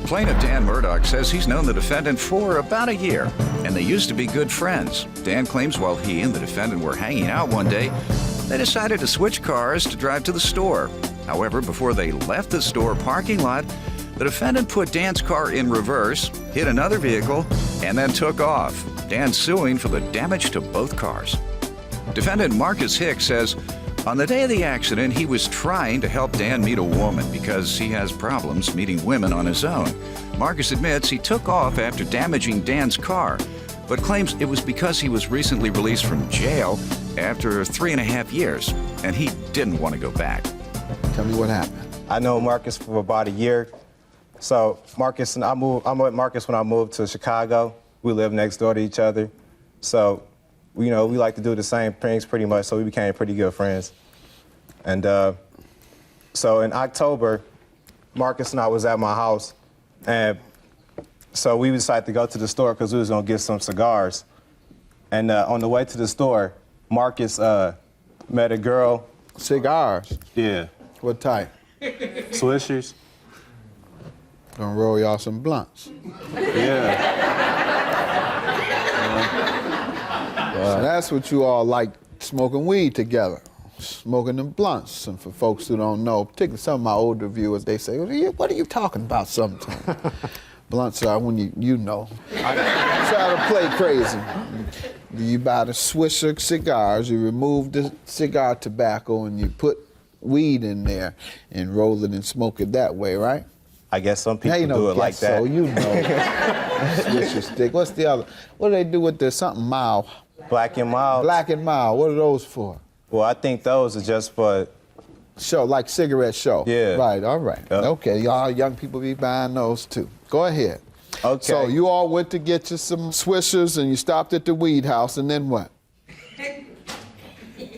Plaintiff Dan Murdoch says he's known the defendant for about a year, and they used to be good friends. Dan claims while he and the defendant were hanging out one day, they decided to switch cars to drive to the store. However, before they left the store parking lot, the defendant put Dan's car in reverse, hit another vehicle, and then took off. Dan's suing for the damage to both cars. Defendant Marcus Hicks says on the day of the accident, he was trying to help Dan meet a woman because he has problems meeting women on his own. Marcus admits he took off after damaging Dan's car, but claims it was because he was recently released from jail after 3.5 years, and he didn't want to go back. Tell me what happened. I know Marcus for about a year. So Marcus and I met Marcus when I moved to Chicago. We lived next door to each other. So, we like to do the same things pretty much, so we became pretty good friends. And so in October, Marcus and I was at my house, and so we decided to go to the store because we was gonna get some cigars. And on the way to the store, Marcus met a girl. Cigars? Yeah. What type? Swishers. Gonna roll y'all some blunts. Yeah. So that's what you all like, smoking weed together, smoking them blunts. And for folks who don't know, particularly some of my older viewers, they say, what are you talking about sometimes? Blunts are when you know. I try to play crazy. You buy the Swisher cigars, you remove the cigar tobacco, and you put weed in there and roll it and smoke it that way, right? I guess some people do it like that. So you know. Swisher stick. What's the other? What do they do with the something mild? Black and mild. Black and mild. What are those for? Well, I think those are just for show, like cigarette show. Yeah. Right. All right. Yep. Okay. Y'all young people be buying those too. Go ahead. Okay. So you all went to get you some Swishers and you stopped at the weed house, and then what?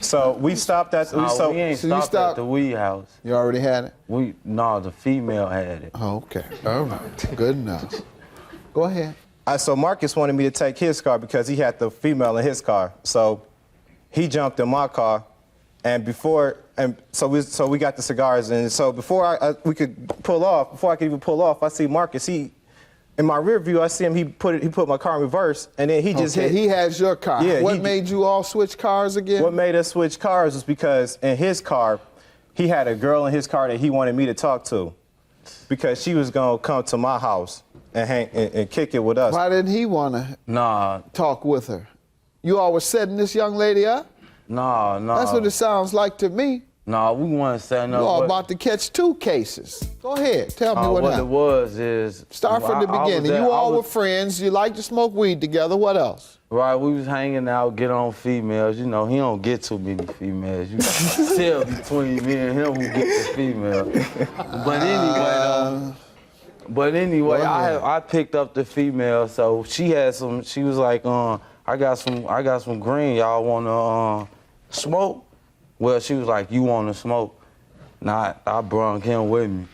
So we stopped at. We ain't so stopped at the weed house. You already had it? No, the female had it. Oh, okay. All right. Good enough. Go ahead. So Marcus wanted me to take his car because he had the female in his car. So he jumped in my car, and so we got the cigars, and so before we could pull off, before I could even pull off, I see Marcus. In my rear view, I see him. He put my car in reverse, and then he just hit. He has your car. Yeah. What made you all switch cars again? What made us switch cars was because in his car, he had a girl in his car that he wanted me to talk to, because she was gonna come to my house and hang and kick it with us. Why didn't he want to talk with her? You all were setting this young lady up? No. That's what it sounds like to me. No, we weren't setting up. You all about to catch 2 cases. Go ahead, tell me what happened. What it was is... Start from the beginning. You all were friends, you like to smoke weed together, what else? Right, we was hanging out, get on females. You know, he don't get too many females. You can tell between me and him who gets the female. But anyway, I picked up the female, so she was like, I got some green, y'all wanna smoke? Well, she was like, you wanna smoke? Nah, I brought him with me.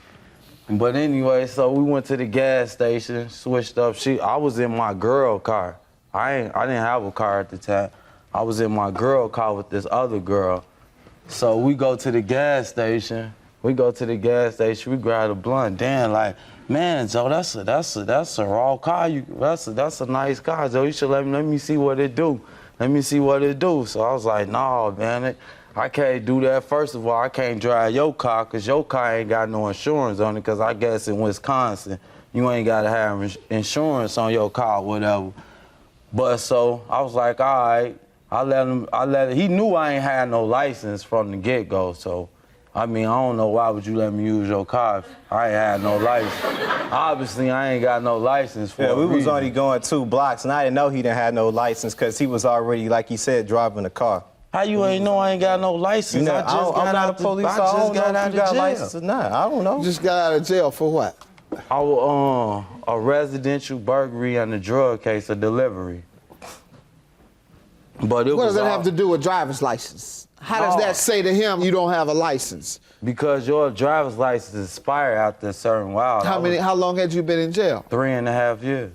But anyway, so we went to the gas station, switched up. I was in my girl car. I didn't have a car at the time. I was in my girl car with this other girl. So we go to the gas station. We grab a blunt. Dan like, man, Joe, that's a raw car. That's a nice car, Joe. You should let me see what it do. Let me see what it do. So I was like, no, man, I can't do that. First of all, I can't drive your car because your car ain't got no insurance on it, because I guess in Wisconsin, you ain't got to have insurance on your car or whatever. But so I was like, all right, I let him. He knew I ain't had no license from the get-go, so I mean, I don't know why would you let me use your car if I ain't had no license. Obviously, I ain't got no license for we a was reason. only going 2 blocks, and I didn't know he didn't have no license because he was already, like he said, driving the car. How you ain't know I ain't got no license? You know, I just got out of police. I just got out of jail. License or not. I don't know. You just got out of jail for what? I was a residential burglary and a drug case, a delivery. But what does that have to do with driver's license? How does that say to him you don't have a license? Because your driver's license expired after a certain while. How long had you been in jail? 3.5 years.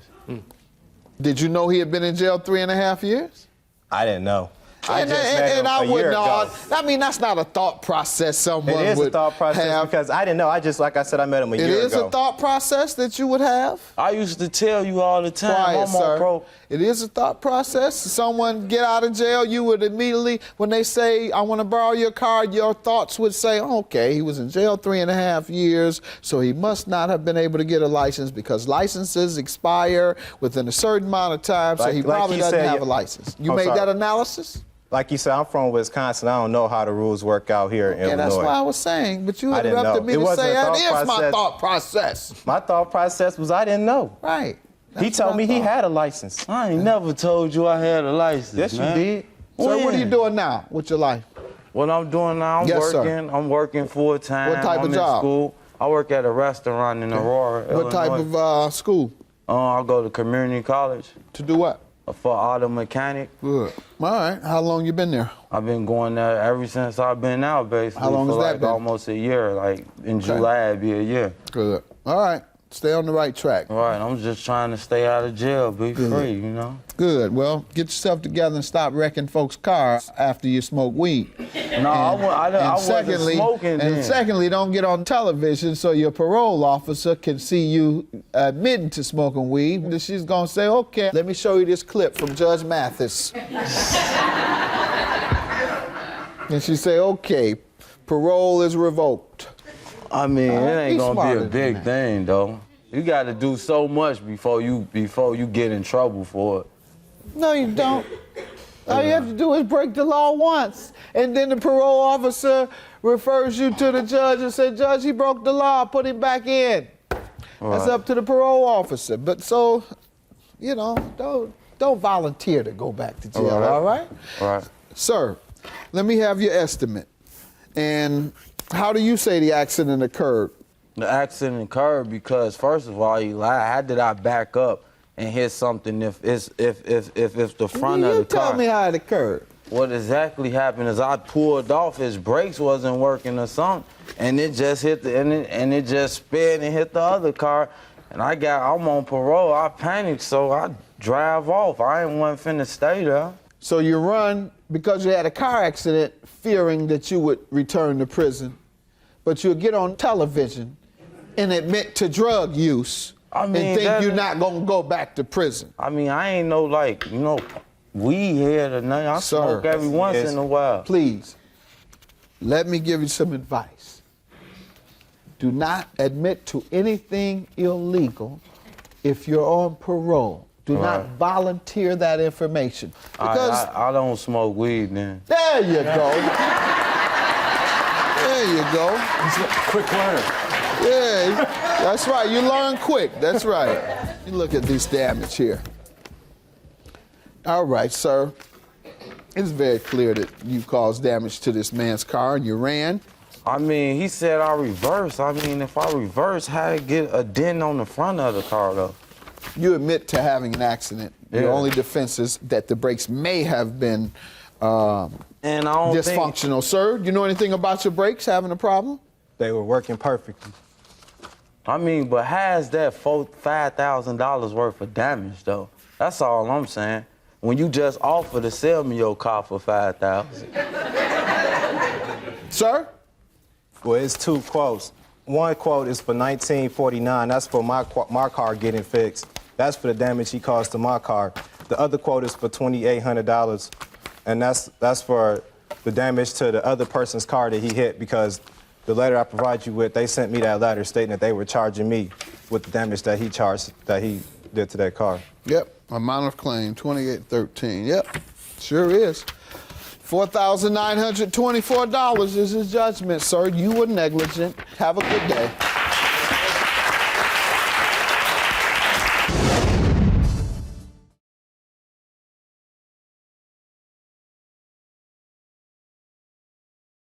Did you know he had been in jail 3.5 years? I didn't know. I just met him I a year wouldn't. ago. I mean, that's not a thought process someone It is would a thought process have. because I didn't know. I just, like I said, I met him a year ago. It is a thought process that you would have. I used to tell you all the time, Quiet, I'm on sir. pro. It is a thought process. Someone get out of jail, you would immediately, when they say, I want to borrow your car, your thoughts would say, okay, he was in jail 3.5 years, so he must not have been able to get a license because licenses expire within a certain amount of time, so he probably doesn't have a license. You made that analysis? Like you said, I'm from Wisconsin. I don't know how the rules work out here in Illinois. Yeah, that's what I was saying. But you I didn't interrupted me know. to say that It wasn't a thought is my process. thought process. My thought process was I didn't know. Right. He told me he had a license. I ain't never told you I had a license. Yes, man. you did. So what are you When? doing now with your life? What I'm doing now, I'm Yes, sir. working. I'm working full time. What type I'm of job? In school. I work at a restaurant in Aurora, What type Illinois. of school? I go to community college To do what? for auto mechanic. Good. All right. How long you been there? I've been going there ever since I've been out, basically. How long for has that like been? almost a year. Like in July, it'd be a year. Good. All right. Stay on the right track. All right, I'm just trying to stay out of jail, be free, you know? Good. Well, get yourself together and stop wrecking folks' cars after you smoke weed. No, I wasn't smoking then. And secondly, don't get on television so your parole officer can see you admitting to smoking weed. And she's going to say, okay, let me show you this clip from Judge Mathis. And she say, okay, parole is revoked. I mean, it ain't Be gonna be smarter a than big that. thing, though. You got to do so much before you get in trouble for it. No, you don't. All you have to do is break the law once. And then the parole officer refers you to the judge and says, Judge, he broke the law, put him back in. That's up to the parole officer. But so, you know, don't volunteer to go back to jail, all right? All right. Sir, let me have your estimate. And how do you say the accident occurred? The accident occurred because, first of all, Eli, how did I back up and hit something if the front of the car? Tell me how it occurred. What exactly happened is I pulled off, his brakes wasn't working or something, and it just hit and it just sped and hit the other car. And I'm on parole. I panicked, so I drive off. I ain't want finna stay there. So you run because you had a car accident, fearing that you would return to prison, but you'll get on television and admit to drug use and think you're not gonna go back to prison. I mean, I ain't no weed head or nothing. I smoke every once in a while. Please, let me give you some advice. Do not admit to anything illegal if you're on parole. Do not volunteer that information. Because I don't smoke weed then. there you go. There you go. Quick learner. Yeah, that's right. You learn quick. That's right. You look at this damage here. All right, sir. It's very clear that you caused damage to this man's car and you ran. I mean, he said I reverse. I mean, if I reverse, how to get a dent on the front of the car, though? You admit to having an accident. Yeah. Your only defense is that the brakes may have been And I don't dysfunctional. Sir, do you know anything about your brakes having a problem? They were working perfectly. I mean, but how's that $5,000 worth of damage, though? That's all I'm saying. When you just offer to sell me your car for $5,000. Sir? Well, it's two quotes. One quote is for $19.49. That's for my car getting fixed. That's for the damage he caused to my car. The other quote is for $2,800, and that's for the damage to the other person's car that he hit, because the letter I provide you with, they sent me that letter stating that they were charging me with the damage that he did to that car. Yep, amount of claim, $28.13. Yep, sure is. $4,924 is his judgment, sir. You were negligent. Have a good day.